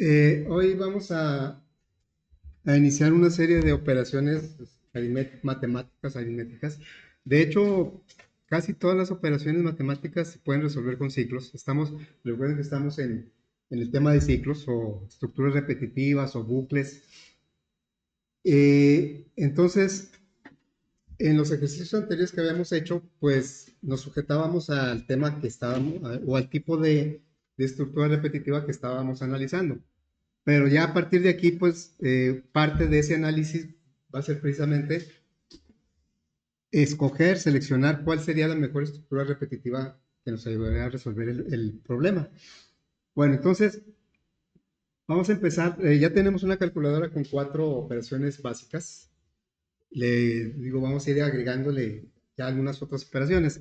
Hoy vamos a iniciar una serie de operaciones matemáticas aritméticas. De hecho, casi todas las operaciones matemáticas se pueden resolver con ciclos. Recuerden que estamos en el tema de ciclos o estructuras repetitivas o bucles. Entonces, en los ejercicios anteriores que habíamos hecho, pues nos sujetábamos al tema que estábamos, o al tipo de estructura repetitiva que estábamos analizando. Pero ya a partir de aquí, pues parte de ese análisis va a ser precisamente escoger, seleccionar cuál sería la mejor estructura repetitiva que nos ayudaría a resolver el problema. Bueno, entonces vamos a empezar. Ya tenemos una calculadora con 4 operaciones básicas. Le digo, vamos a ir agregándole ya algunas otras operaciones.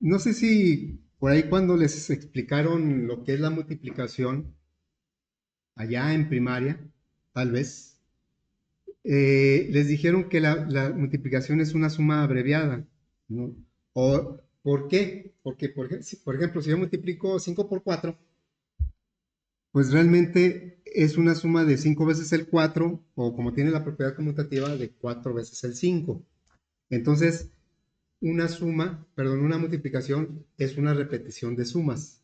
No sé si por ahí cuando les explicaron lo que es la multiplicación, allá en primaria, tal vez, les dijeron que la multiplicación es una suma abreviada, ¿no? ¿Por qué? Porque, por ejemplo, si yo multiplico 5 por 4, pues realmente es una suma de 5 veces el 4, o como tiene la propiedad conmutativa, de 4 veces el 5. Entonces, una multiplicación es una repetición de sumas.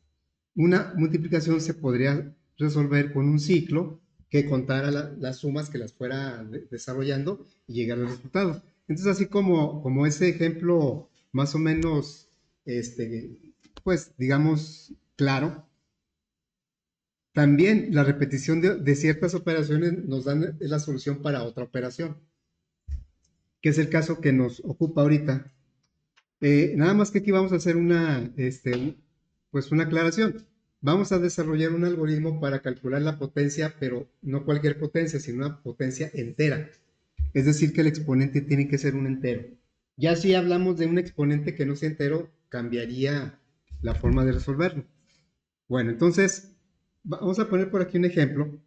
Una multiplicación se podría resolver con un ciclo que contara las sumas, que las fuera desarrollando y llegar al resultado. Entonces, así como ese ejemplo más o menos, este, pues digamos, claro, también la repetición de ciertas operaciones nos dan la solución para otra operación, que es el caso que nos ocupa ahorita. Nada más que aquí vamos a hacer pues una aclaración. Vamos a desarrollar un algoritmo para calcular la potencia, pero no cualquier potencia, sino una potencia entera. Es decir, que el exponente tiene que ser un entero. Ya si hablamos de un exponente que no sea entero, cambiaría la forma de resolverlo. Bueno, entonces, vamos a poner por aquí un ejemplo.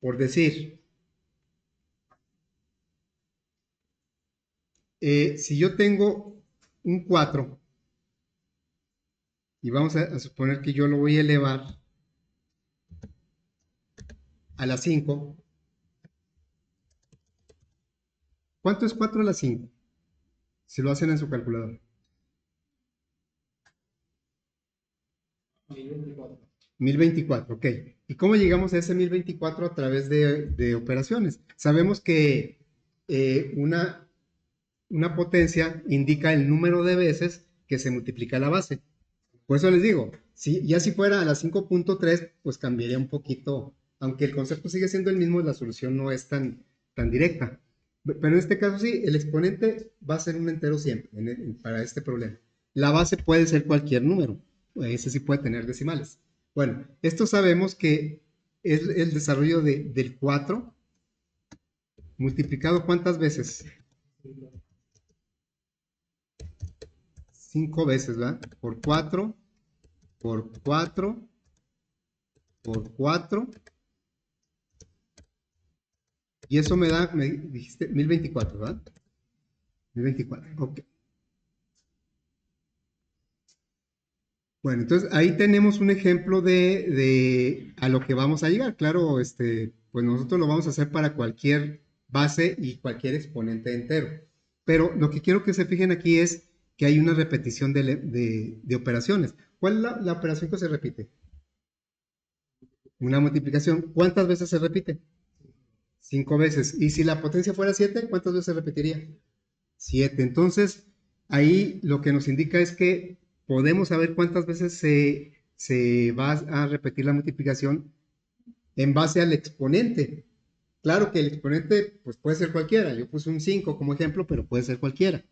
Por decir, si yo tengo un 4 y vamos a suponer que yo lo voy a elevar a la 5. ¿Cuánto es 4 a la 5? Si lo hacen en su calculadora. 1024, ok. ¿Y cómo llegamos a ese 1024 a través de operaciones? Sabemos que una potencia indica el número de veces que se multiplica la base. Por eso les digo, si fuera a la 5.3, pues cambiaría un poquito, aunque el concepto sigue siendo el mismo, la solución no es tan directa. Pero en este caso sí, el exponente va a ser un entero siempre para este problema. La base puede ser cualquier número, ese sí puede tener decimales. Bueno, esto sabemos que es el desarrollo del 4 multiplicado ¿cuántas veces? 5 veces, ¿verdad? Por 4, por 4, por 4. Y eso me dijiste 1024, ¿verdad? 1024, ok. Bueno, entonces ahí tenemos un ejemplo de a lo que vamos a llegar. Claro, pues nosotros lo vamos a hacer para cualquier base y cualquier exponente entero. Pero lo que quiero que se fijen aquí es que hay una repetición de operaciones. ¿Cuál es la operación que se repite? Una multiplicación. ¿Cuántas veces se repite? 5 veces. Y si la potencia fuera 7, ¿cuántas veces se repetiría? 7. Entonces, ahí lo que nos indica es que podemos saber cuántas veces se va a repetir la multiplicación en base al exponente. Claro que el exponente pues, puede ser cualquiera. Yo puse un 5 como ejemplo, pero puede ser cualquiera.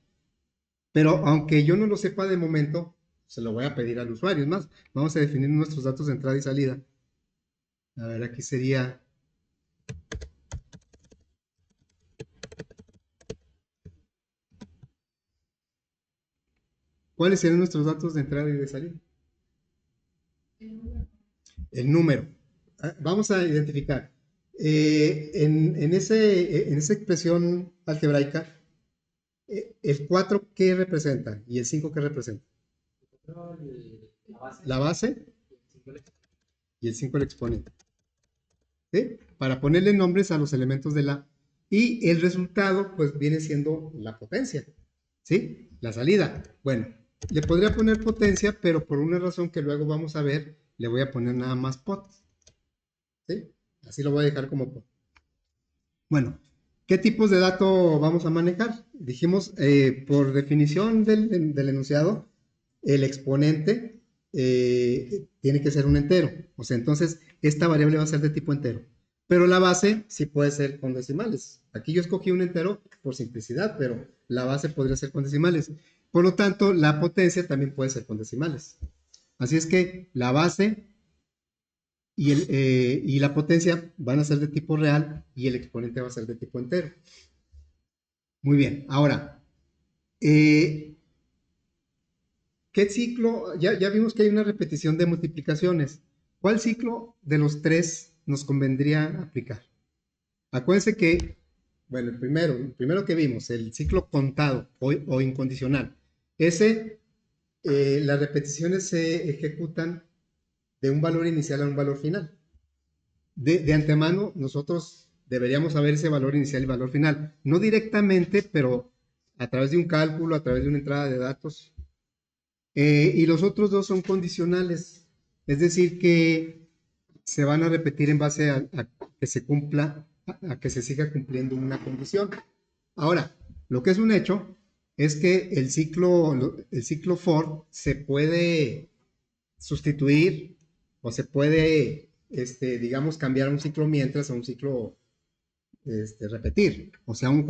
Pero aunque yo no lo sepa de momento, se lo voy a pedir al usuario. Es más, vamos a definir nuestros datos de entrada y salida. A ver, aquí sería... ¿Cuáles serían nuestros datos de entrada y de salida? El número. Vamos a identificar. En esa expresión algebraica, el 4 ¿qué representa? Y el 5 ¿qué representa? La base y el 5 el exponente. ¿Sí? Para ponerle nombres a los elementos de la... Y el resultado, pues, viene siendo la potencia. ¿Sí? La salida. Bueno, le podría poner potencia, pero por una razón que luego vamos a ver, le voy a poner nada más pot. ¿Sí? Así lo voy a dejar como pot. Bueno, ¿qué tipos de dato vamos a manejar? Dijimos, por definición del enunciado, el exponente tiene que ser un entero. O sea, entonces esta variable va a ser de tipo entero. Pero la base sí puede ser con decimales. Aquí yo escogí un entero por simplicidad, pero la base podría ser con decimales. Por lo tanto, la potencia también puede ser con decimales. Así es que la base y la potencia van a ser de tipo real y el exponente va a ser de tipo entero. Muy bien, ahora, ¿qué ciclo? Ya vimos que hay una repetición de multiplicaciones. ¿Cuál ciclo de los tres nos convendría aplicar? Acuérdense que, bueno, el primero que vimos, el ciclo contado o incondicional, ese, las repeticiones se ejecutan de un valor inicial a un valor final. De antemano, nosotros deberíamos saber ese valor inicial y valor final. No directamente, pero a través de un cálculo, a través de una entrada de datos. Y los otros dos son condicionales, es decir, que se van a repetir en base a que se cumpla, a que se siga cumpliendo una condición. Ahora, lo que es un hecho es que el ciclo for se puede sustituir o se puede, digamos, cambiar un ciclo mientras a un ciclo repetir. O sea, un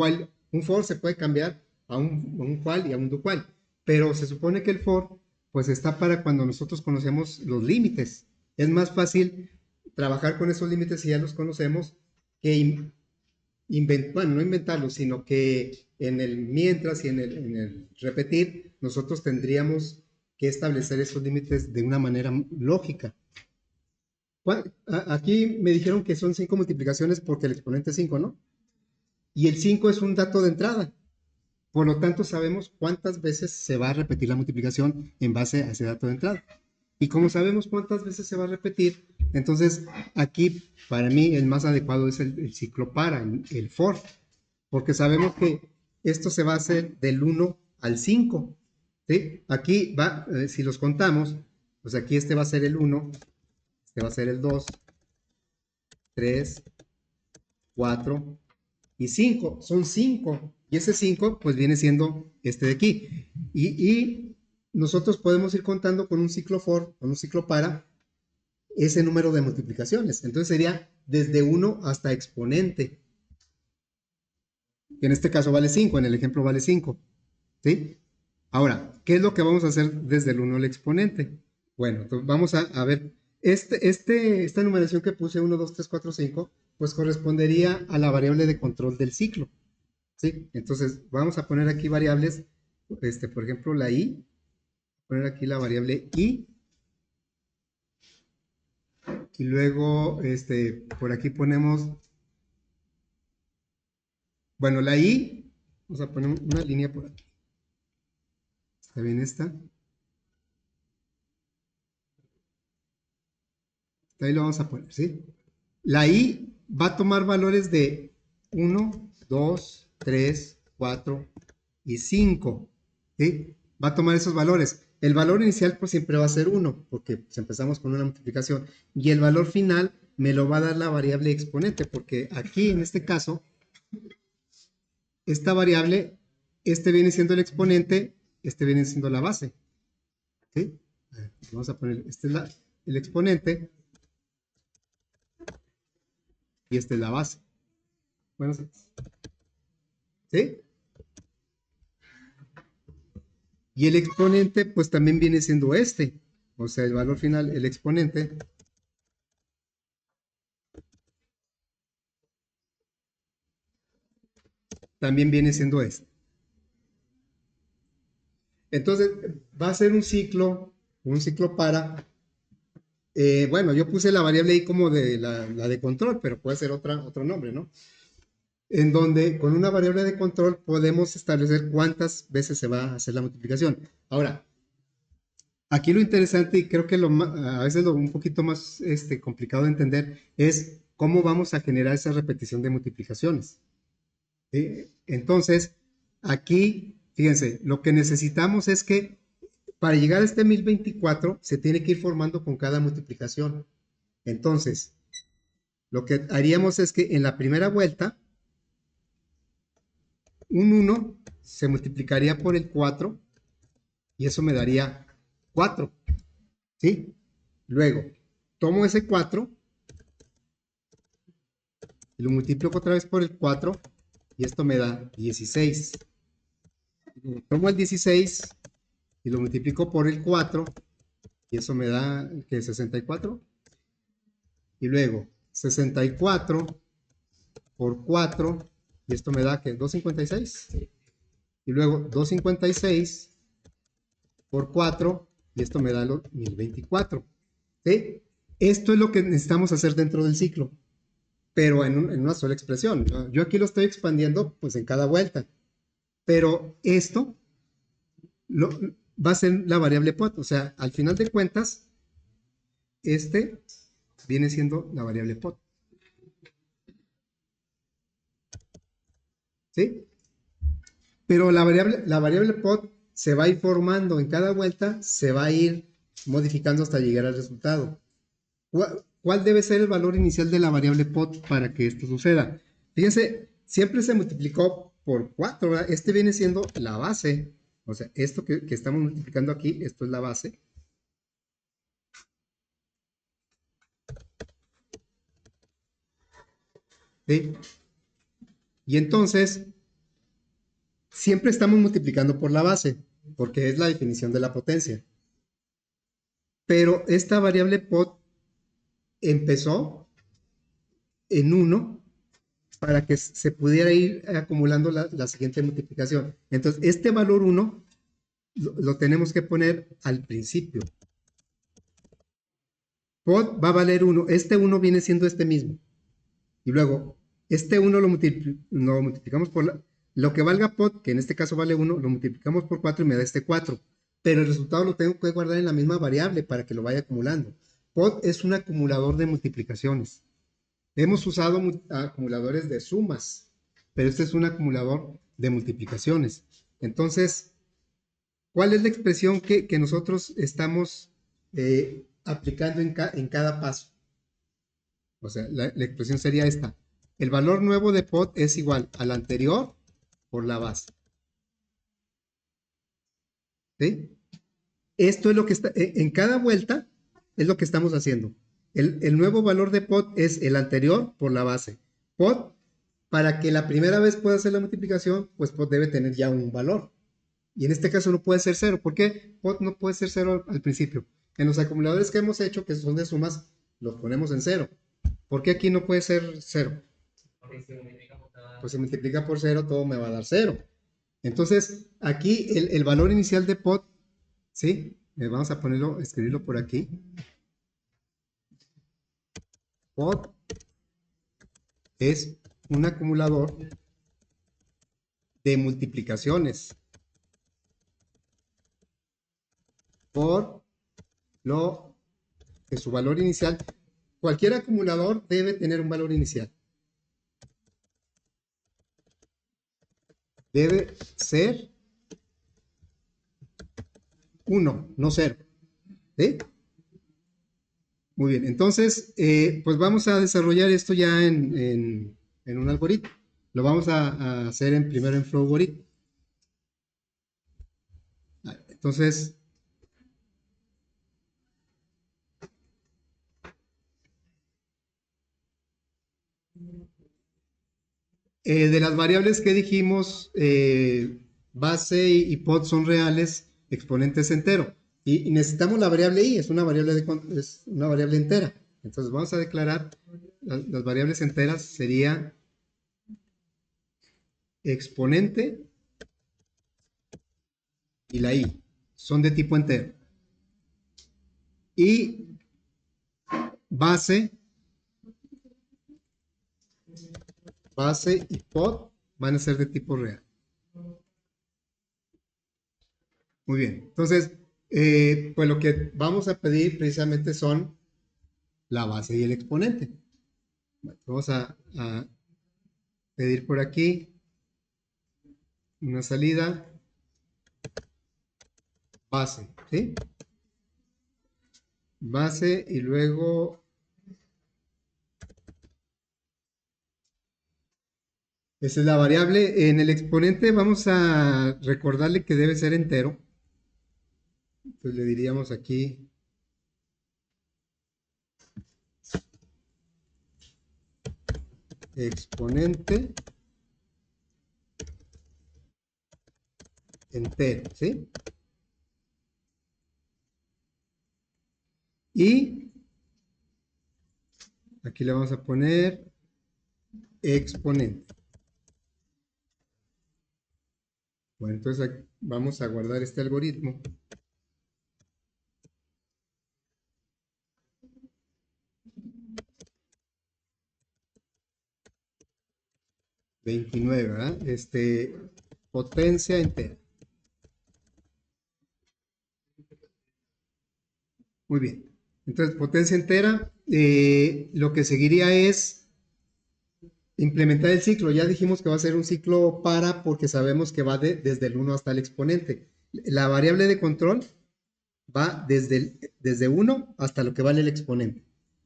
for se puede cambiar a un while y a un do while. Pero se supone que el for, pues está para cuando nosotros conocemos los límites. Es más fácil trabajar con esos límites si ya los conocemos que bueno, no inventarlos, sino que en el mientras y en el repetir, nosotros tendríamos que establecer esos límites de una manera lógica. Aquí me dijeron que son 5 multiplicaciones porque el exponente es 5, ¿no? Y el 5 es un dato de entrada. Por lo tanto, sabemos cuántas veces se va a repetir la multiplicación en base a ese dato de entrada. Y como sabemos cuántas veces se va a repetir, entonces aquí para mí el más adecuado es el ciclo para, el for, porque sabemos que esto se va a hacer del 1 al 5. ¿Sí? Aquí va, si los contamos, pues aquí este va a ser el 1, este va a ser el 2, 3, 4 y 5. Son 5. Y ese 5 pues viene siendo este de aquí. Y nosotros podemos ir contando con un ciclo for, con un ciclo para, ese número de multiplicaciones. Entonces sería desde 1 hasta exponente. En este caso vale 5, en el ejemplo vale 5. ¿Sí? Ahora, ¿qué es lo que vamos a hacer desde el 1 al exponente? Bueno, entonces vamos a ver, esta numeración que puse 1, 2, 3, 4, 5, pues correspondería a la variable de control del ciclo. ¿Sí? Entonces vamos a poner aquí variables, por ejemplo la i, poner aquí la variable i, y luego por aquí ponemos, bueno, la i, vamos a poner una línea por aquí. ¿Está bien esta? Ahí lo vamos a poner, ¿sí? La i va a tomar valores de 1, 2, 3, 4 y 5, ¿sí? Va a tomar esos valores. El valor inicial pues siempre va a ser 1, porque pues, empezamos con una multiplicación. Y el valor final me lo va a dar la variable exponente, porque aquí en este caso, esta variable, viene siendo el exponente, viene siendo la base, ¿sí? Vamos a poner, este es el exponente y esta es la base. Bueno, ¿sí? Y el exponente, pues también viene siendo este. O sea, el valor final, el exponente, también viene siendo este. Entonces, va a ser un ciclo para. Bueno, yo puse la variable ahí como de la de control, pero puede ser otro nombre, ¿no? En donde con una variable de control podemos establecer cuántas veces se va a hacer la multiplicación. Ahora, Aquí lo interesante y creo que a veces lo un poquito más complicado de entender es cómo vamos a generar esa repetición de multiplicaciones. Entonces, aquí, fíjense, lo que necesitamos es que para llegar a este 1024 se tiene que ir formando con cada multiplicación. Entonces, lo que haríamos es que en la primera vuelta, un 1 se multiplicaría por el 4 y eso me daría 4, ¿sí? Luego, tomo ese 4 y lo multiplico otra vez por el 4 y esto me da 16. Tomo el 16 y lo multiplico por el 4 y eso me da, ¿qué? 64. Y luego 64 por 4 y esto me da, ¿qué? 256. Y luego 256 por 4 y esto me da los 1024. ¿Sí? Esto es lo que necesitamos hacer dentro del ciclo, pero en una sola expresión, ¿no? Yo aquí lo estoy expandiendo pues en cada vuelta, pero esto va a ser la variable pot, o sea, al final de cuentas, este viene siendo la variable pot, ¿sí? Pero la variable pot se va a ir formando en cada vuelta, se va a ir modificando hasta llegar al resultado. ¿Cuál debe ser el valor inicial de la variable pot para que esto suceda? Fíjense, siempre se multiplicó por 4, ¿verdad? Este viene siendo la base. O sea, esto que estamos multiplicando aquí, esto es la base. ¿Sí? Y entonces, siempre estamos multiplicando por la base, porque es la definición de la potencia. Pero esta variable pot empezó en 1 para que se pudiera ir acumulando la siguiente multiplicación. Entonces, este valor 1 lo tenemos que poner al principio. Pod va a valer 1. Este 1 viene siendo este mismo. Y luego, este 1 lo multiplicamos por lo que valga pod, que en este caso vale 1, lo multiplicamos por 4 y me da este 4. Pero el resultado lo tengo que guardar en la misma variable para que lo vaya acumulando. Pod es un acumulador de multiplicaciones. Hemos usado acumuladores de sumas, pero este es un acumulador de multiplicaciones. Entonces, ¿cuál es la expresión que nosotros estamos aplicando en cada paso? O sea, la expresión sería esta. El valor nuevo de pod es igual al anterior por la base. ¿Sí? Esto es lo que está, en cada vuelta es lo que estamos haciendo. El nuevo valor de pod es el anterior por la base. Pod, para que la primera vez pueda hacer la multiplicación, pues pod debe tener ya un valor. Y en este caso no puede ser cero. ¿Por qué? Pod no puede ser cero al principio. En los acumuladores que hemos hecho, que son de sumas, los ponemos en cero. ¿Por qué aquí no puede ser cero? Pues si multiplica por cero, todo me va a dar cero. Entonces, aquí el valor inicial de pod, ¿sí? Vamos a ponerlo, escribirlo por aquí. Pod es un acumulador de multiplicaciones por lo que su valor inicial, cualquier acumulador debe tener un valor inicial. Debe ser 1, no 0. ¿Sí? Muy bien, entonces, pues vamos a desarrollar esto ya en un algoritmo. Lo vamos a hacer primero en Flowborit. Entonces, de las variables que dijimos, base y pod son reales, exponentes entero. Y necesitamos la variable i, es una variable entera. Entonces vamos a declarar las variables enteras, sería exponente y la i. Son de tipo entero. Y base y pod van a ser de tipo real. Muy bien. Entonces, Pues lo que vamos a pedir precisamente son la base y el exponente. Vamos a pedir por aquí una salida base, ¿sí? Base y luego esa es la variable. En el exponente vamos a recordarle que debe ser entero. Entonces le diríamos aquí exponente entero, ¿sí? Y aquí le vamos a poner exponente. Bueno, entonces vamos a guardar este algoritmo. 29, ¿verdad? Potencia entera. Muy bien. Entonces, potencia entera, lo que seguiría es implementar el ciclo. Ya dijimos que va a ser un ciclo para porque sabemos que va desde el 1 hasta el exponente. La variable de control va desde 1 hasta lo que vale el exponente.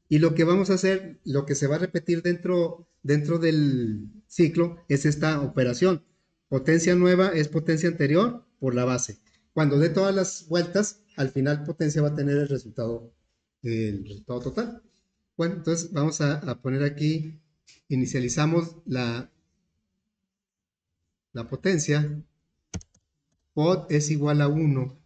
Y lo que vamos a hacer, lo que se va a repetir dentro del ciclo es esta operación. Potencia nueva es potencia anterior por la base. Cuando dé todas las vueltas, al final potencia va a tener el resultado total. Bueno, entonces vamos a poner aquí, inicializamos la potencia, pod es igual a 1.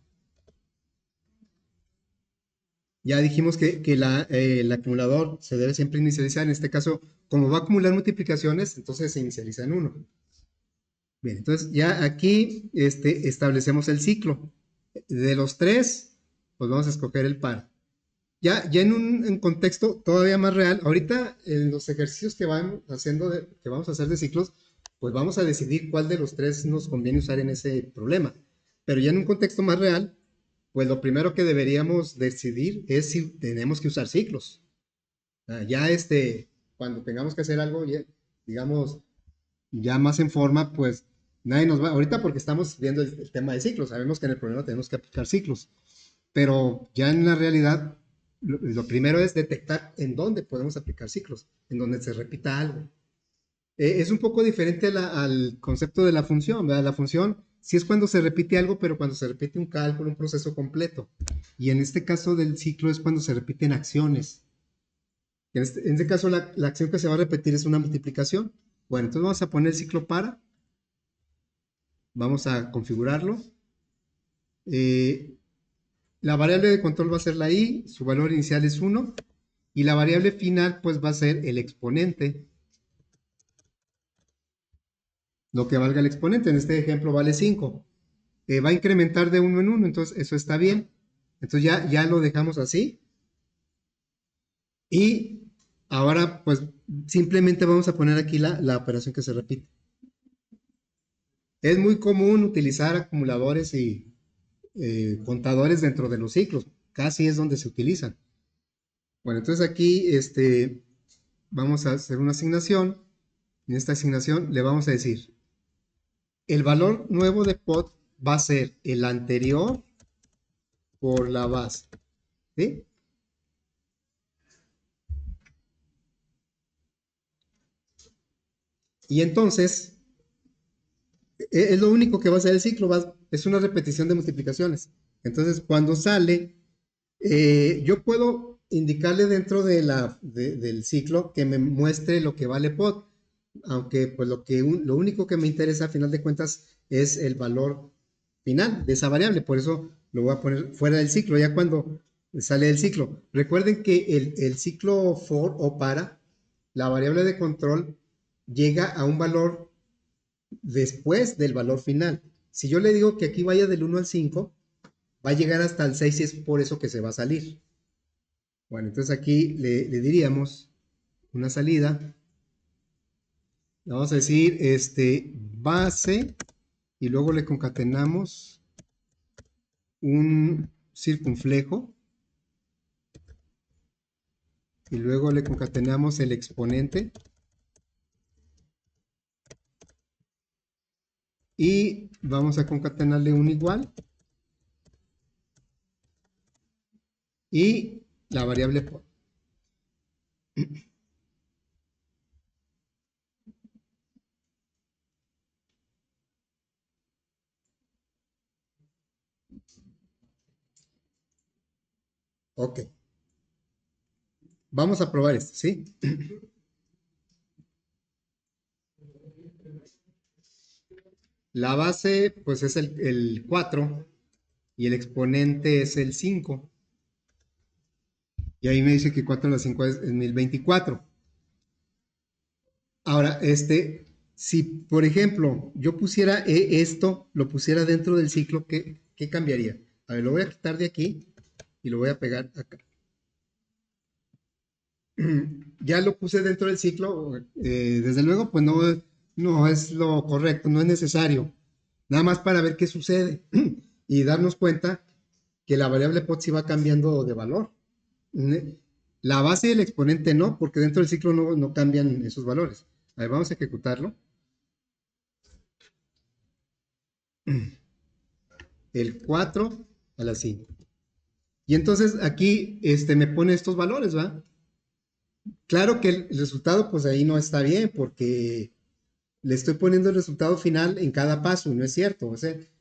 Ya dijimos que el acumulador se debe siempre inicializar. En este caso, como va a acumular multiplicaciones, entonces se inicializa en 1. Bien, entonces ya aquí establecemos el ciclo. De los tres, pues vamos a escoger el par. Ya en contexto todavía más real, ahorita en los ejercicios que que vamos a hacer de ciclos, pues vamos a decidir cuál de los tres nos conviene usar en ese problema. Pero ya en un contexto más real, pues lo primero que deberíamos decidir es si tenemos que usar ciclos. Ya cuando tengamos que hacer algo, digamos, ya más en forma, pues nadie nos va, ahorita porque estamos viendo el tema de ciclos, sabemos que en el problema tenemos que aplicar ciclos, pero ya en la realidad, lo primero es detectar en dónde podemos aplicar ciclos, en donde se repita algo. Es un poco diferente al concepto de la función, ¿verdad? La función sí es cuando se repite algo, pero cuando se repite un cálculo, un proceso completo. Y en este caso del ciclo es cuando se repiten acciones. En este caso la acción que se va a repetir es una multiplicación. Bueno, entonces vamos a poner el ciclo para. Vamos a configurarlo. Eh, la variable de control va a ser la i, su valor inicial es 1. Y la variable final pues va a ser el exponente. Lo que valga el exponente. En este ejemplo vale 5. Va a incrementar de 1 en 1, entonces eso está bien. Entonces ya lo dejamos así. Y ahora pues simplemente vamos a poner aquí la operación que se repite. Es muy común utilizar acumuladores y contadores dentro de los ciclos. Casi es donde se utilizan. Bueno, entonces aquí vamos a hacer una asignación. En esta asignación le vamos a decir, el valor nuevo de pod va a ser el anterior por la base. ¿Sí? Y entonces, es lo único que va a hacer el ciclo, es una repetición de multiplicaciones. Entonces, cuando sale, yo puedo indicarle dentro del ciclo que me muestre lo que vale pod, aunque pues lo único que me interesa a final de cuentas es el valor final de esa variable, por eso lo voy a poner fuera del ciclo, ya cuando sale del ciclo. Recuerden que el ciclo for o para, la variable de control llega a un valor después del valor final. Si yo le digo que aquí vaya del 1 al 5, va a llegar hasta el 6 y es por eso que se va a salir. Bueno, entonces aquí le diríamos una salida. Le vamos a decir base y luego le concatenamos un circunflejo y luego le concatenamos el exponente y vamos a concatenarle un igual y la variable pod. Ok, vamos a probar esto, ¿sí? La base pues es el 4 y el exponente es el 5. Y ahí me dice que 4 a la 5 es 1024. Ahora, si por ejemplo yo pusiera esto, lo pusiera dentro del ciclo, ¿qué cambiaría? A ver, lo voy a quitar de aquí y lo voy a pegar acá. Ya lo puse dentro del ciclo, desde luego, pues no es lo correcto, no es necesario. Nada más para ver qué sucede y darnos cuenta que la variable pod sí va cambiando de valor. La base y el exponente no, porque dentro del ciclo no cambian esos valores. A ver, vamos a ejecutarlo. El 4 a la 5. Y entonces aquí me pone estos valores, ¿va? Claro que el resultado pues ahí no está bien porque le estoy poniendo el resultado final en cada paso, no es cierto.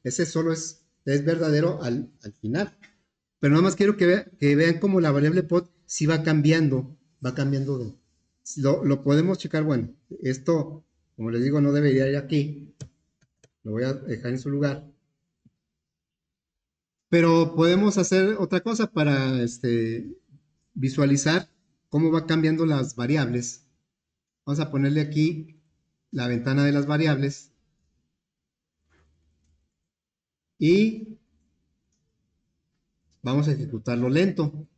Ese solo es verdadero al final. Pero nada más quiero que vean cómo la variable pod sí va cambiando lo podemos checar, bueno, esto, como les digo, no debería ir aquí, lo voy a dejar en su lugar, pero podemos hacer otra cosa para visualizar cómo va cambiando las variables. Vamos a ponerle aquí la ventana de las variables y vamos a ejecutarlo lento.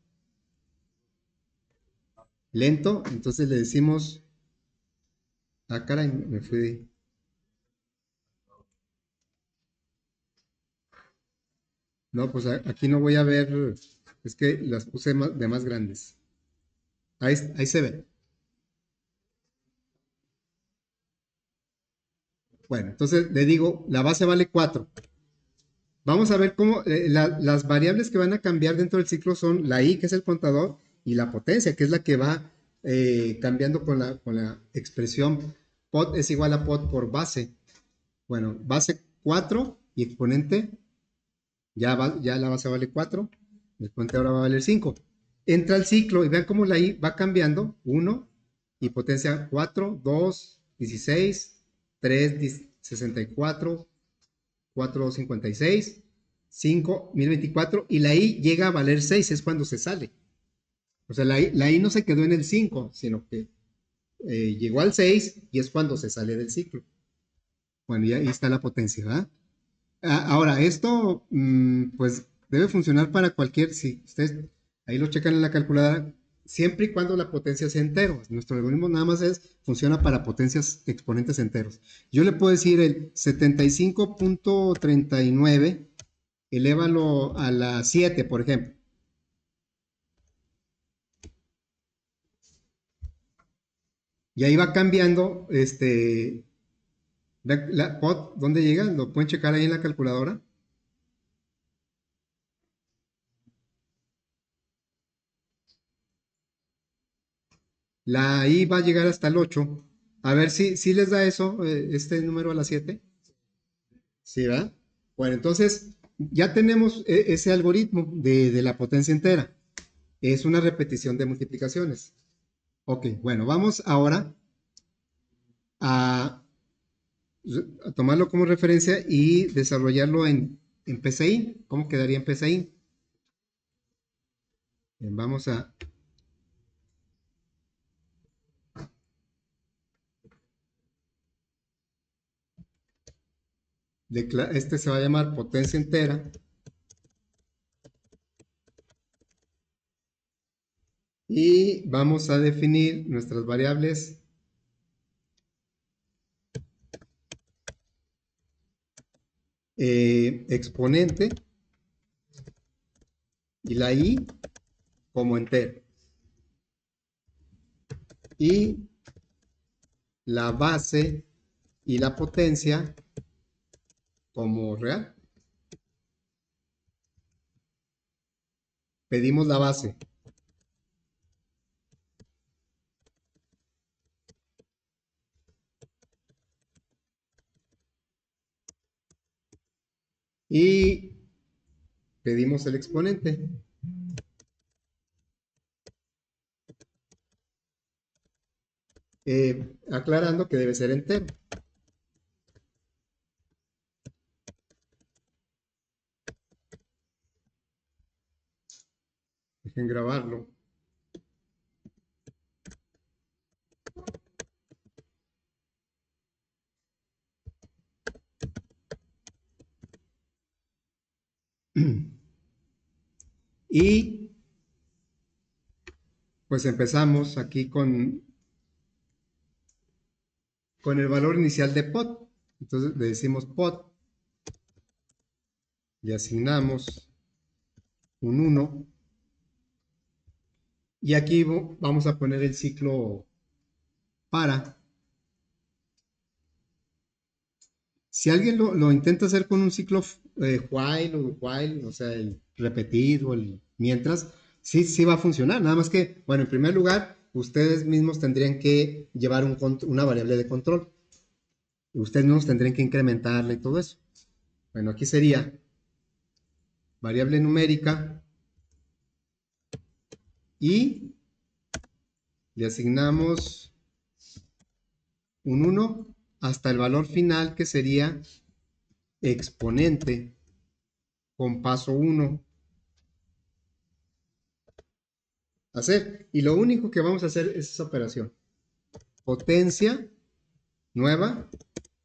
Lento, entonces le decimos, caray, me fui. No, pues aquí no voy a ver, es que las puse de más grandes. Ahí se ve. Bueno, entonces le digo, la base vale 4. Vamos a ver cómo las variables que van a cambiar dentro del ciclo son la i, que es el contador, y la potencia, que es la que va cambiando con la expresión pod es igual a pod por base. Bueno, base 4 y exponente, ya la base vale 4, el exponente ahora va a valer 5. Entra al ciclo y vean cómo la i va cambiando, 1 y potencia 4, 2, 16, 3, 64, 456, 5, 1024 y la i llega a valer 6, es cuando se sale. O sea, la i no se quedó en el 5, sino que llegó al 6 y es cuando se sale del ciclo. Bueno, y ahí está la potencia, ¿verdad? Ahora, esto pues debe funcionar para cualquier, si ustedes ahí lo checan en la calculadora, siempre y cuando la potencia sea entero. Nuestro algoritmo nada más funciona para potencias exponentes enteros. Yo le puedo decir el 75.39, elévalo a la 7, por ejemplo. Y ahí va cambiando, la pod, ¿dónde llega? Lo pueden checar ahí en la calculadora. La I va a llegar hasta el 8. A ver si les da eso, este número a la 7. Sí, ¿verdad? Bueno, entonces ya tenemos ese algoritmo de la potencia entera. Es una repetición de multiplicaciones. Ok, bueno, vamos ahora a, a tomarlo como referencia y desarrollarlo en PCI. ¿Cómo quedaría en PCI? Bien, vamos a... Este se va a llamar potencia entera. Y vamos a definir nuestras variables exponente y la I como entero. Y la base y la potencia como real. Pedimos la base. Y pedimos el exponente. Aclarando que debe ser entero. Dejen grabarlo. Y pues empezamos aquí con el valor inicial de pot. Entonces le decimos pot, le asignamos un 1 y aquí vamos a poner el ciclo para. Si alguien lo intenta hacer con un ciclo while, o sea, el repetir o el mientras, sí va a funcionar. Nada más que, bueno, en primer lugar, ustedes mismos tendrían que llevar una variable de control. Ustedes mismos tendrían que incrementarla y todo eso. Bueno, aquí sería variable numérica y le asignamos un 1 hasta el valor final que sería exponente con paso 1 hacer. Y lo único que vamos a hacer es esa operación. Potencia nueva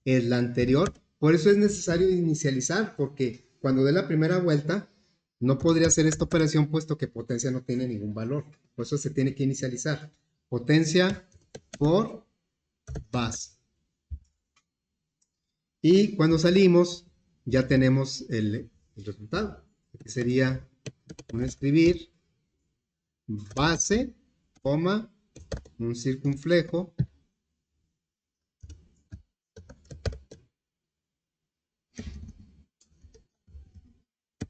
es la anterior. Por eso es necesario inicializar, porque cuando dé la primera vuelta no podría hacer esta operación puesto que potencia no tiene ningún valor. Por eso se tiene que inicializar. Potencia por base. Y cuando salimos ya tenemos el resultado. Que sería un escribir base, coma, un circunflejo,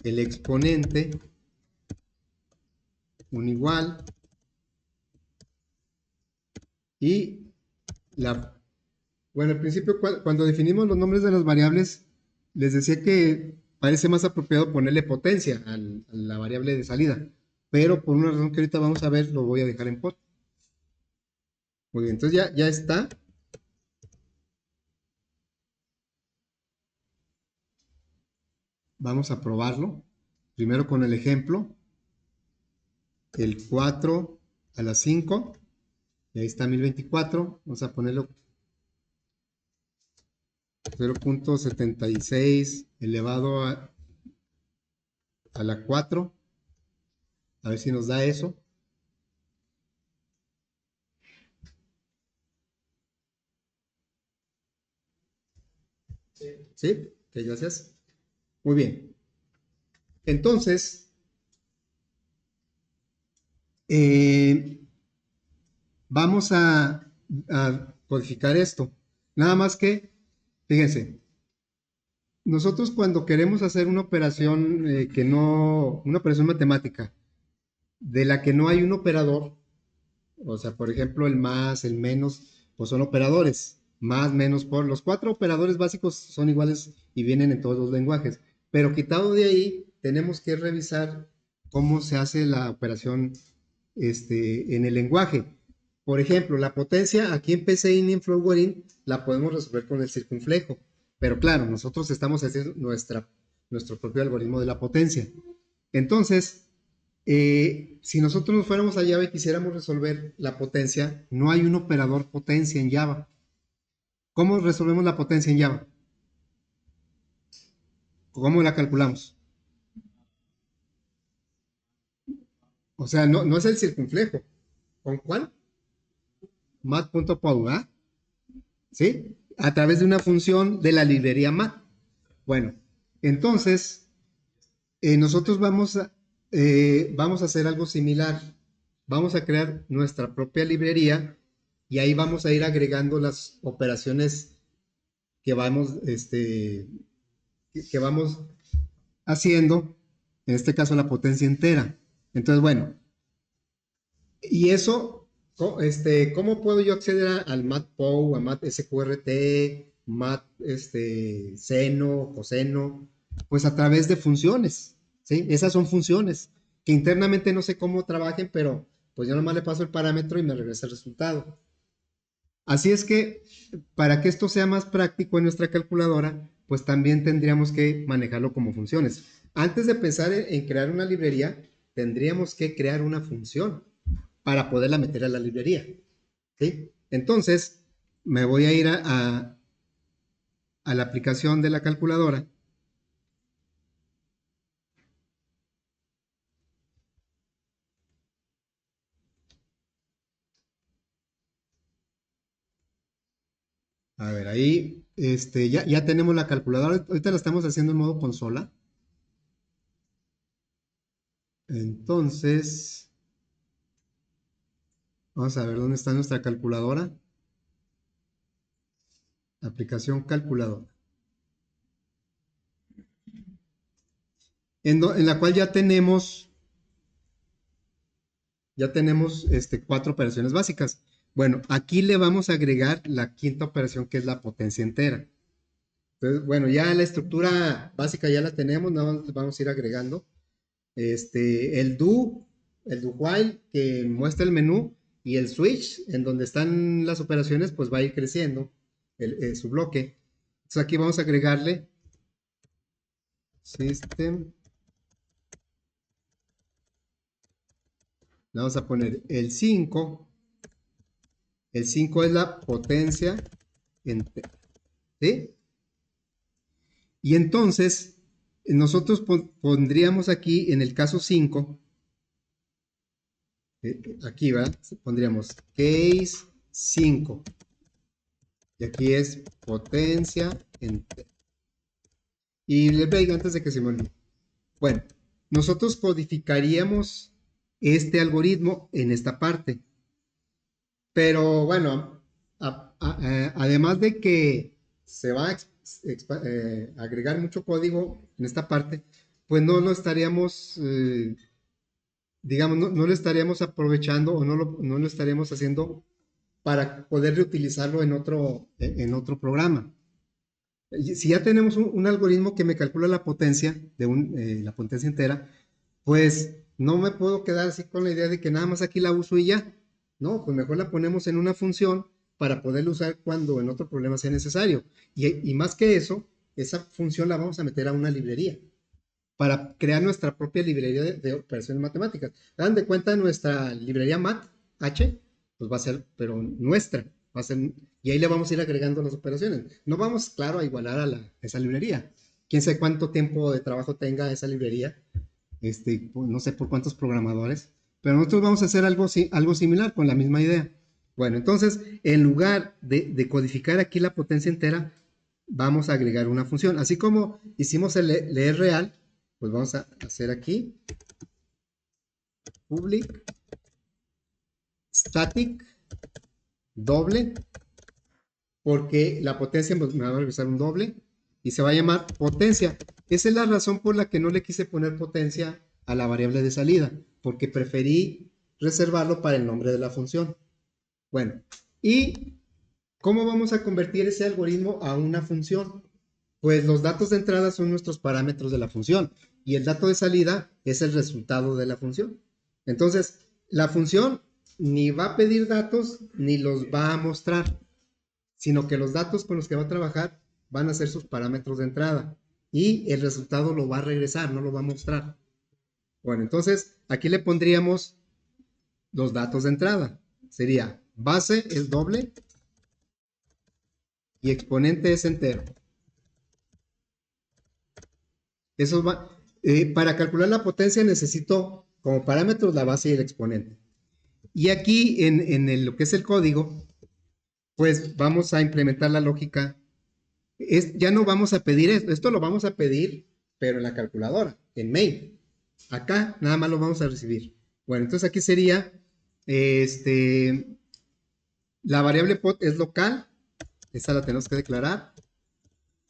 el exponente, un igual, y bueno, al principio cuando definimos los nombres de las variables, les decía que parece más apropiado ponerle potencia a la variable de salida, pero por una razón que ahorita vamos a ver, lo voy a dejar en pot. Muy bien, entonces ya está. Vamos a probarlo. Primero con el ejemplo. El 4 a las 5. Y ahí está 1024. Vamos a ponerlo 0.76 elevado a la 4. A ver si nos da eso. ¿Sí? Ok, gracias. Muy bien. Entonces, vamos a codificar esto. Nada más que, fíjense, nosotros cuando queremos hacer una operación una operación matemática, de la que no hay un operador, o sea, por ejemplo, el más, el menos, pues son operadores, más, menos, por. Los 4 operadores básicos son iguales y vienen en todos los lenguajes, pero quitado de ahí, tenemos que revisar cómo se hace la operación en el lenguaje. Por ejemplo, la potencia aquí en PCIN y en Flowering la podemos resolver con el circunflejo, pero claro, nosotros estamos haciendo nuestro propio algoritmo de la potencia. Entonces, si nosotros nos fuéramos a Java y quisiéramos resolver la potencia, no hay un operador potencia en Java. ¿Cómo resolvemos la potencia en Java? ¿Cómo la calculamos? O sea, no es el circunflejo. ¿Con cuál? mat.pow, ¿ah? ¿Sí? A través de una función de la librería mat. Bueno, entonces, nosotros vamos vamos a hacer algo similar. Vamos a crear nuestra propia librería y ahí vamos a ir agregando las operaciones que vamos, que vamos haciendo, en este caso la potencia entera. Entonces, bueno, y eso, ¿cómo puedo yo acceder al MATPOU, a MAT-SQRT, MAT, seno, coseno? Pues a través de funciones, ¿sí? Esas son funciones que internamente no sé cómo trabajen, pero pues yo nomás le paso el parámetro y me regresa el resultado. Así es que para que esto sea más práctico en nuestra calculadora, pues también tendríamos que manejarlo como funciones. Antes de pensar en crear una librería, tendríamos que crear una función para poderla meter a la librería. ¿Sí? Entonces, me voy a ir a la aplicación de la calculadora. A ver, ahí ya tenemos la calculadora. Ahorita la estamos haciendo en modo consola. Entonces, vamos a ver dónde está nuestra calculadora. Aplicación calculadora. En la cual ya tenemos 4 operaciones básicas. Bueno, aquí le vamos a agregar la quinta operación, que es la potencia entera. Entonces, bueno, ya la estructura básica ya la tenemos, nada más vamos a ir agregando. El do while, que muestra el menú, y el switch, en donde están las operaciones, pues va a ir creciendo su bloque. Entonces aquí vamos a agregarle system. Le vamos a poner el 5. El 5 es la potencia entera. ¿Sí? Y entonces, nosotros pondríamos aquí, en el caso 5, aquí va, pondríamos case 5. Y aquí es potencia entera. Y les digo antes de que se me olvide. Bueno, nosotros codificaríamos este algoritmo en esta parte. Pero bueno, además de que se va a agregar mucho código en esta parte, pues no lo estaríamos, digamos, no lo estaríamos aprovechando o no lo estaríamos haciendo para poder reutilizarlo en otro programa. Si ya tenemos un algoritmo que me calcula la potencia, la potencia entera, pues no me puedo quedar así con la idea de que nada más aquí la uso y ya. No, pues mejor la ponemos en una función para poderla usar cuando en otro problema sea necesario. Y más que eso, esa función la vamos a meter a una librería para crear nuestra propia librería de operaciones matemáticas. Dan de cuenta, nuestra librería MAT H, pues va a ser, pero nuestra, va a ser, y ahí le vamos a ir agregando las operaciones. No vamos, claro, a igualar a esa librería. Quién sabe cuánto tiempo de trabajo tenga esa librería, no sé por cuántos programadores, pero nosotros vamos a hacer algo similar con la misma idea. Bueno, entonces, en lugar de codificar aquí la potencia entera, vamos a agregar una función. Así como hicimos el leer real, pues vamos a hacer aquí public static doble, porque la potencia me va a regresar un doble y se va a llamar potencia. Esa es la razón por la que no le quise poner potencia a la variable de salida, porque preferí reservarlo para el nombre de la función. Bueno, ¿y cómo vamos a convertir ese algoritmo a una función? Pues los datos de entrada son nuestros parámetros de la función y el dato de salida es el resultado de la función. Entonces, la función ni va a pedir datos ni los va a mostrar, sino que los datos con los que va a trabajar van a ser sus parámetros de entrada y el resultado lo va a regresar, no lo va a mostrar. Bueno, entonces aquí le pondríamos los datos de entrada. Sería base es doble y exponente es entero. Eso va, para calcular la potencia necesito como parámetros la base y el exponente. Y aquí lo que es el código, pues vamos a implementar la lógica. Ya no vamos a pedir esto lo vamos a pedir, pero en la calculadora, en main. Acá nada más lo vamos a recibir. Bueno, entonces aquí sería, la variable pod es local, esa la tenemos que declarar.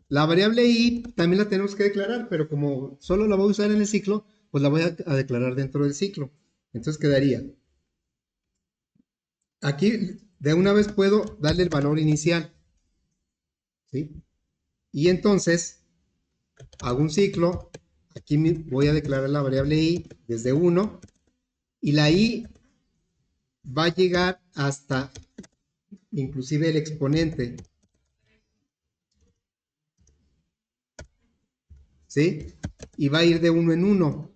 La variable i también la tenemos que declarar, pero como solo la voy a usar en el ciclo, pues la voy a declarar dentro del ciclo. Entonces quedaría, aquí de una vez puedo darle el valor inicial, ¿sí? Y entonces hago un ciclo, aquí voy a declarar la variable i desde 1, y la i va a llegar hasta inclusive el exponente, ¿sí? Y va a ir de 1 en 1.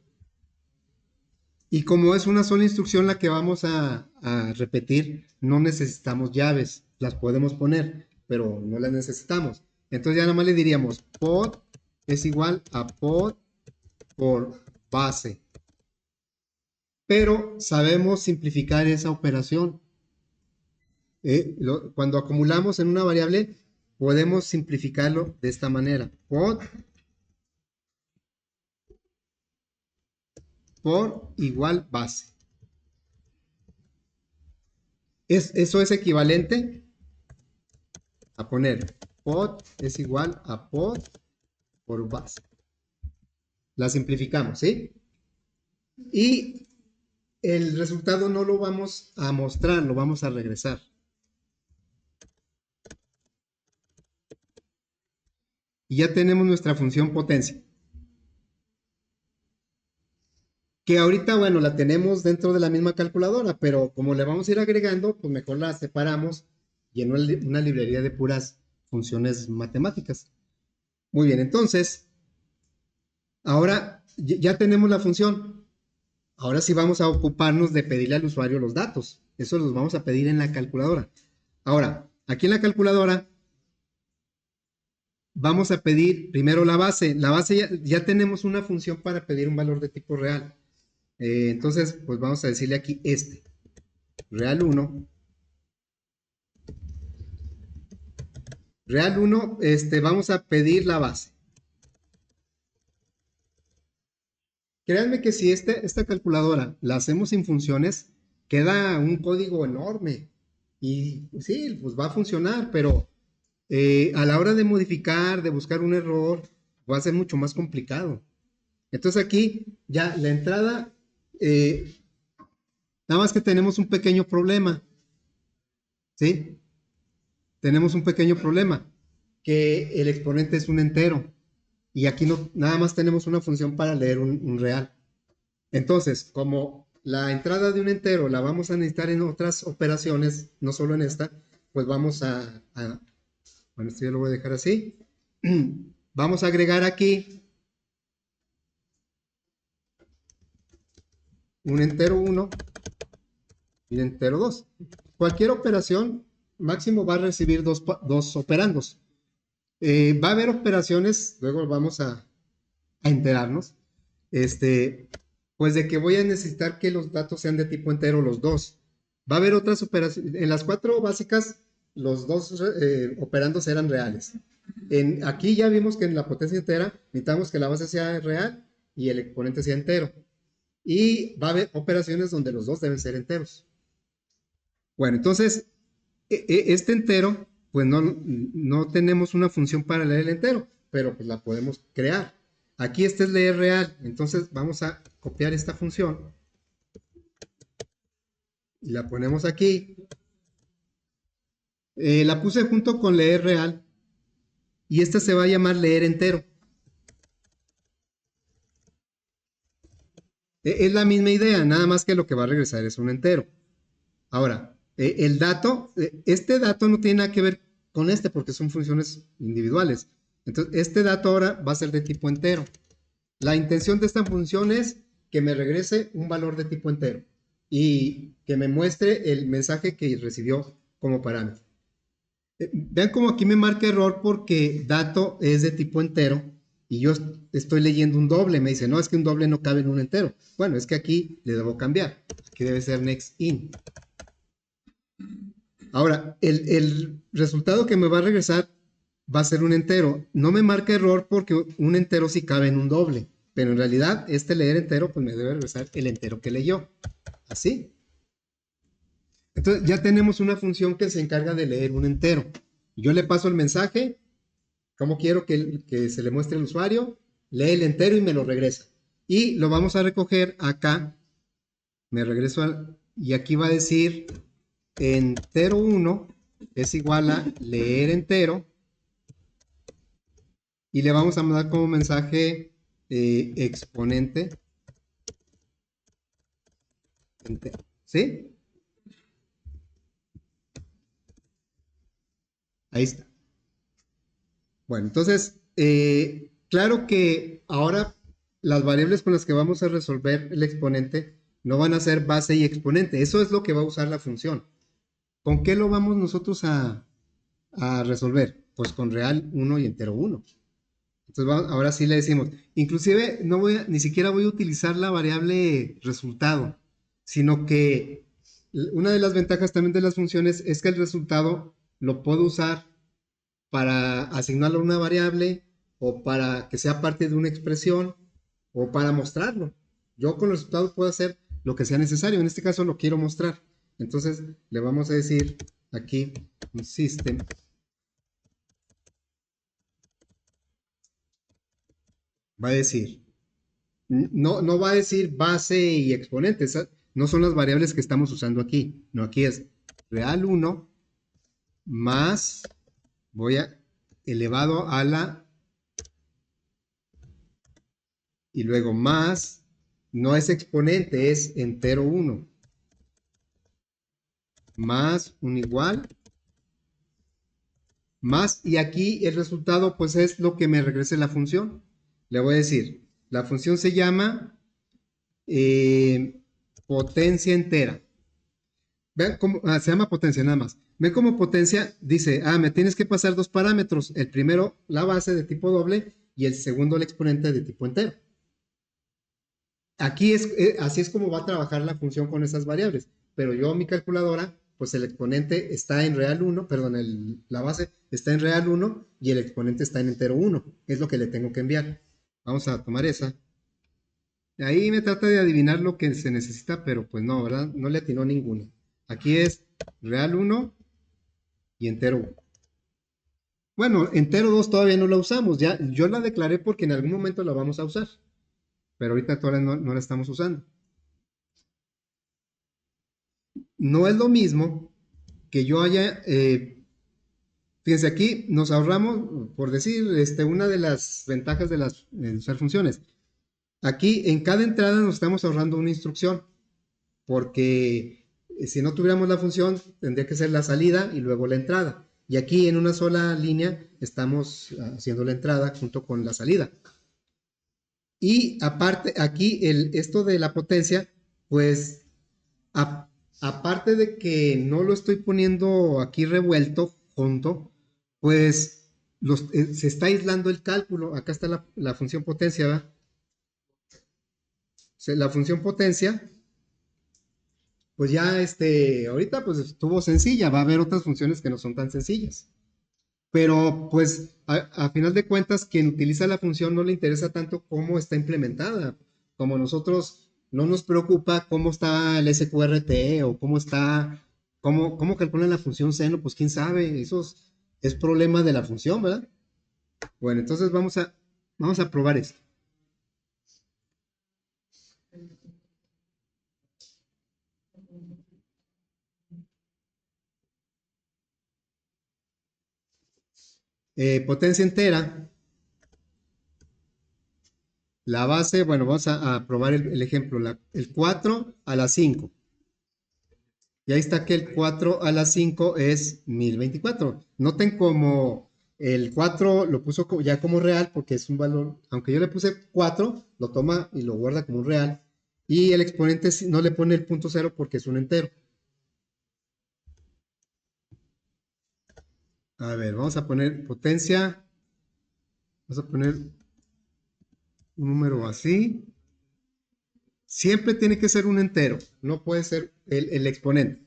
Y como es una sola instrucción la que vamos a repetir, no necesitamos llaves. Las podemos poner, pero no las necesitamos. Entonces ya nada más le diríamos pod es igual a pod por base. Pero sabemos simplificar esa operación. Cuando acumulamos en una variable, podemos simplificarlo de esta manera. Pod por igual base. Eso es equivalente a poner pod es igual a pod por base. La simplificamos, ¿sí? Y el resultado no lo vamos a mostrar, lo vamos a regresar. Y ya tenemos nuestra función potencia. Que ahorita, bueno, la tenemos dentro de la misma calculadora, pero como le vamos a ir agregando, pues mejor la separamos y en una librería de puras funciones matemáticas. Muy bien, entonces, ahora ya tenemos la función. Ahora sí vamos a ocuparnos de pedirle al usuario los datos. Eso los vamos a pedir en la calculadora. Ahora, aquí en la calculadora vamos a pedir primero la base. La base ya tenemos una función para pedir un valor de tipo real. Entonces, pues vamos a decirle aquí real 1. Real 1, vamos a pedir la base. Créanme que si esta calculadora la hacemos sin funciones, queda un código enorme. Y sí, pues va a funcionar, pero a la hora de modificar, de buscar un error, va a ser mucho más complicado. Entonces aquí ya la entrada, nada más que tenemos un pequeño problema, ¿sí? Tenemos un pequeño problema, que el exponente es un entero. Y aquí no, nada más tenemos una función para leer un real. Entonces, como la entrada de un entero la vamos a necesitar en otras operaciones, no solo en esta, pues vamos bueno, esto ya lo voy a dejar así. Vamos a agregar aquí un entero 1 y un entero 2. Cualquier operación máximo va a recibir dos operandos. Va a haber operaciones, luego vamos a enterarnos, pues de que voy a necesitar que los datos sean de tipo entero los dos. Va a haber otras operaciones, en las 4 básicas, los dos operandos eran reales. Aquí ya vimos que en la potencia entera necesitamos que la base sea real y el exponente sea entero. Y va a haber operaciones donde los dos deben ser enteros. Bueno, entonces, este entero, pues no tenemos una función para leer el entero, pero pues la podemos crear. Aquí este es leer real, entonces vamos a copiar esta función y la ponemos aquí. La puse junto con leer real y esta se va a llamar leer entero. Es la misma idea, nada más que lo que va a regresar es un entero. Ahora, el dato, este dato no tiene nada que ver con este porque son funciones individuales. Entonces, este dato ahora va a ser de tipo entero. La intención de esta función es que me regrese un valor de tipo entero y que me muestre el mensaje que recibió como parámetro. Vean como aquí me marca error porque dato es de tipo entero y yo estoy leyendo un doble. Me dice, no, es que un doble no cabe en un entero. Bueno, es que aquí le debo cambiar. Aquí debe ser next in. Ahora, el resultado que me va a regresar va a ser un entero. No me marca error porque un entero sí cabe en un doble. pero en realidad este leer entero pues me debe regresar el entero que leyó, así. Entonces ya tenemos una función que se encarga de leer un entero. Yo le paso el mensaje, como quiero que se le muestre al usuario, lee el entero y me lo regresa. Y lo vamos a recoger acá, me regreso y aquí va a decir entero 1 es igual a leer entero, y le vamos a mandar como mensaje exponente entero, ¿sí? Ahí está. Bueno, entonces, claro que ahora las variables con las que vamos a resolver el exponente no van a ser base y exponente. Eso es lo que va a usar la función. ¿Con qué lo vamos nosotros a resolver? Pues con real 1 y entero 1. Entonces ahora sí le decimos, inclusive ni siquiera voy a utilizar la variable resultado, sino que una de las ventajas también de las funciones es que el resultado lo puedo usar para asignarlo a una variable o para que sea parte de una expresión o para mostrarlo. Yo con el resultado puedo hacer lo que sea necesario. En este caso lo quiero mostrar. Entonces le vamos a decir aquí un system. Va a decir, no va a decir base y exponente. Esas no son las variables que estamos usando aquí. No, aquí es real 1 más, voy a elevado a la, y luego más, no es exponente, es entero 1, más un igual, más, y aquí el resultado pues es lo que me regrese la función. Le voy a decir, la función se llama potencia entera. Vean cómo, se llama potencia nada más. Ven como potencia dice, me tienes que pasar dos parámetros. El primero, la base de tipo doble, y el segundo, el exponente de tipo entero. Aquí así es como va a trabajar la función con esas variables. Pero yo, mi calculadora, pues el exponente está en real 1, perdón, la base está en real 1 y el exponente está en entero 1. Es lo que le tengo que enviar. Vamos a tomar esa. Ahí me trata de adivinar lo que se necesita, pero pues no, ¿verdad? No le atinó ninguna. Aquí es real 1 y entero 1. Bueno, entero 2 todavía no la usamos. Ya, yo la declaré porque en algún momento la vamos a usar. Pero ahorita todavía no la estamos usando. No es lo mismo que yo haya, fíjense aquí, nos ahorramos, por decir, una de las ventajas de usar funciones. Aquí en cada entrada nos estamos ahorrando una instrucción, porque si no tuviéramos la función, tendría que ser la salida y luego la entrada. Y aquí en una sola línea estamos haciendo la entrada junto con la salida. Y aparte, aquí esto de la potencia, pues aparte de que no lo estoy poniendo aquí revuelto junto, pues se está aislando el cálculo. Acá está la función potencia, ¿verdad? La función potencia, pues ya ahorita pues estuvo sencilla, va a haber otras funciones que no son tan sencillas. Pero pues a final de cuentas, quien utiliza la función no le interesa tanto cómo está implementada. Como nosotros no nos preocupa cómo está el SQRT o cómo calculan la función seno, pues quién sabe, es problema de la función, ¿verdad? Bueno, entonces vamos a probar esto. Potencia entera. La base, bueno, vamos a probar el ejemplo, el 4 a la 5. Y ahí está que el 4 a la 5 es 1024. Noten como el 4 lo puso ya como real porque es un valor, aunque yo le puse 4, lo toma y lo guarda como un real. Y el exponente no le pone el punto 0 porque es un entero. A ver, vamos a poner potencia. Vamos a poner un número así. Siempre tiene que ser un entero, no puede ser el exponente.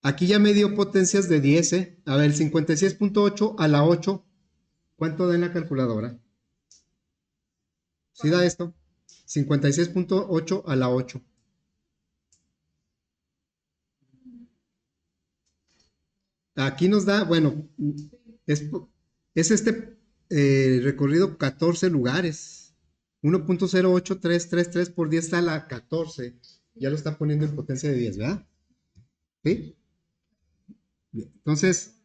Aquí ya me dio potencias de 10, ¿eh? A ver, 56.8 a la 8, ¿cuánto da en la calculadora? ¿Sí da esto? 56.8 a la 8. Aquí nos da, bueno, es, es este recorrido 14 lugares. 1.08333 por 10 está a la 14. Ya lo está poniendo en potencia de 10, ¿verdad? ¿Sí? Bien. Entonces,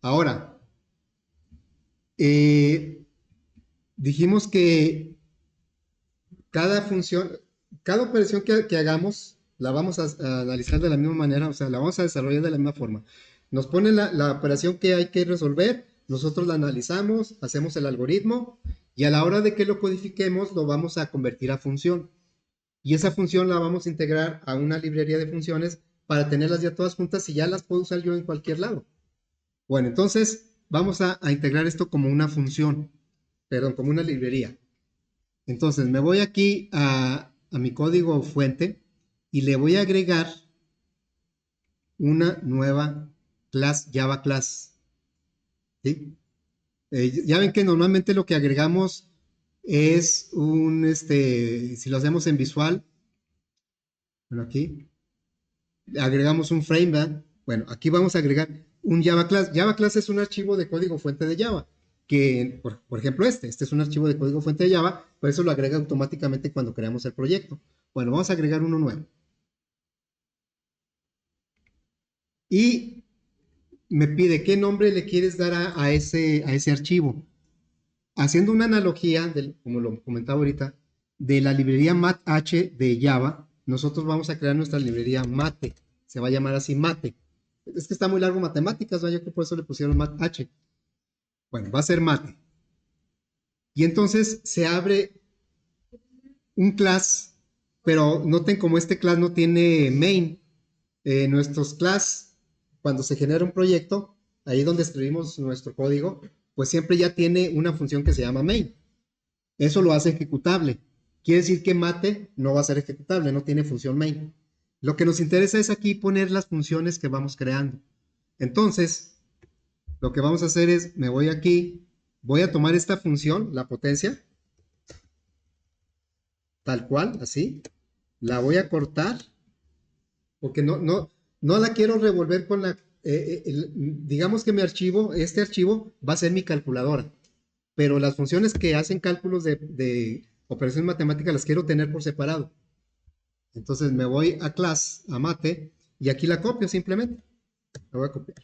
ahora, eh, dijimos que cada función, cada operación que hagamos, la vamos a analizar de la misma manera, o sea, la vamos a desarrollar de la misma forma. Nos pone la operación que hay que resolver, nosotros la analizamos, hacemos el algoritmo y a la hora de que lo codifiquemos lo vamos a convertir a función. Y esa función la vamos a integrar a una librería de funciones para tenerlas ya todas juntas y ya las puedo usar yo en cualquier lado. Bueno, entonces vamos a integrar esto como una función, perdón, como una librería. Entonces me voy aquí a mi código fuente y le voy a agregar una nueva class, Java class. ¿Sí? Ya ven que normalmente lo que agregamos es si lo hacemos en visual, bueno, aquí agregamos un frame, ¿verdad? Bueno, aquí vamos a agregar un Java class. Java class es un archivo de código fuente de Java, que por ejemplo este es un archivo de código fuente de Java, por eso lo agrega automáticamente cuando creamos el proyecto. Bueno, vamos a agregar uno nuevo. Y me pide qué nombre le quieres dar a ese archivo. Haciendo una analogía, como lo comentaba ahorita, de la librería math de Java, nosotros vamos a crear nuestra librería mate. Se va a llamar así mate. Es que está muy largo matemáticas, ¿no? Yo creo que por eso le pusieron math. Bueno, va a ser mate. Y entonces se abre un class, pero noten como este class no tiene main. Nuestros class, cuando se genera un proyecto, ahí donde escribimos nuestro código, pues siempre ya tiene una función que se llama main. Eso lo hace ejecutable. Quiere decir que mate no va a ser ejecutable, no tiene función main. Lo que nos interesa es aquí poner las funciones que vamos creando. Entonces, lo que vamos a hacer es, me voy aquí, voy a tomar esta función, la potencia, tal cual, así, la voy a cortar, porque no la quiero revolver con digamos que este archivo va a ser mi calculadora, pero las funciones que hacen cálculos de operaciones matemáticas las quiero tener por separado. Entonces me voy a class, a mate, y aquí la copio simplemente. La voy a copiar.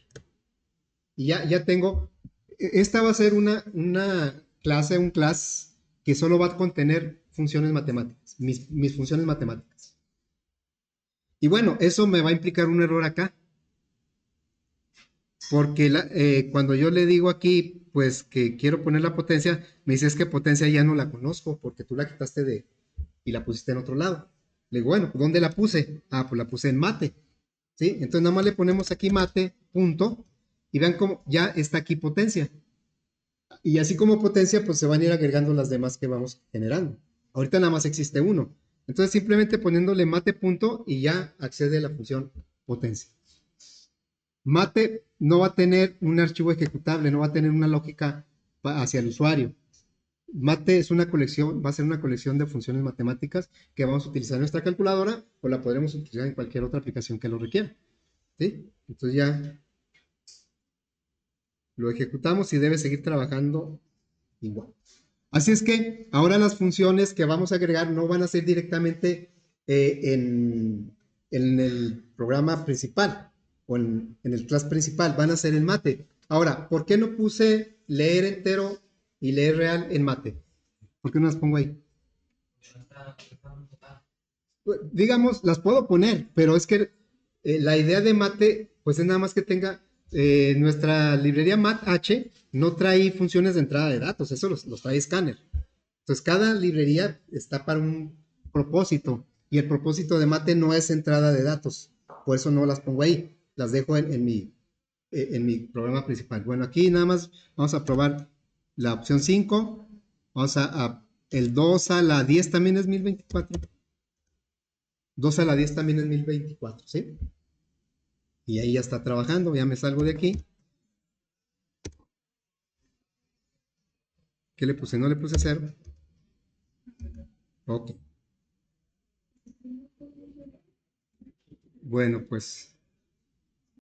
Y ya tengo, esta va a ser una clase, un class que solo va a contener funciones matemáticas, mis funciones matemáticas. Y bueno, eso me va a implicar un error acá, porque cuando yo le digo aquí, pues que quiero poner la potencia, me dice es que potencia ya no la conozco, porque tú la quitaste y la pusiste en otro lado. Le digo, bueno, ¿dónde la puse? Ah, pues la puse en mate. ¿Sí? Entonces nada más le ponemos aquí mate, punto, y vean cómo ya está aquí potencia. Y así como potencia, pues se van a ir agregando las demás que vamos generando. Ahorita nada más existe uno. Entonces simplemente poniéndole mate punto y ya accede a la función potencia. Mate no va a tener un archivo ejecutable, no va a tener una lógica hacia el usuario. Mate es una colección, va a ser una colección de funciones matemáticas que vamos a utilizar en nuestra calculadora o la podremos utilizar en cualquier otra aplicación que lo requiera. ¿Sí? Entonces ya lo ejecutamos y debe seguir trabajando igual. Así es que ahora las funciones que vamos a agregar no van a ser directamente en el programa principal o en el class principal, van a ser en mate. Ahora, ¿por qué no puse leer entero y leer real en mate? ¿Por qué no las pongo ahí? Digamos, las puedo poner, pero es que la idea de mate, pues es nada más que tenga nuestra librería math no trae funciones de entrada de datos, eso los trae Scanner. Entonces, cada librería está para un propósito y el propósito de mate no es entrada de datos, por eso no las pongo ahí, las dejo en mi programa principal. Bueno, aquí nada más vamos a probar la opción 5, vamos el 2 a la 10 también es 1024. 2 a la 10 también es 1024, ¿sí? Y ahí ya está trabajando, ya me salgo de aquí. ¿Qué le puse? No le puse 0. Ok. Bueno, pues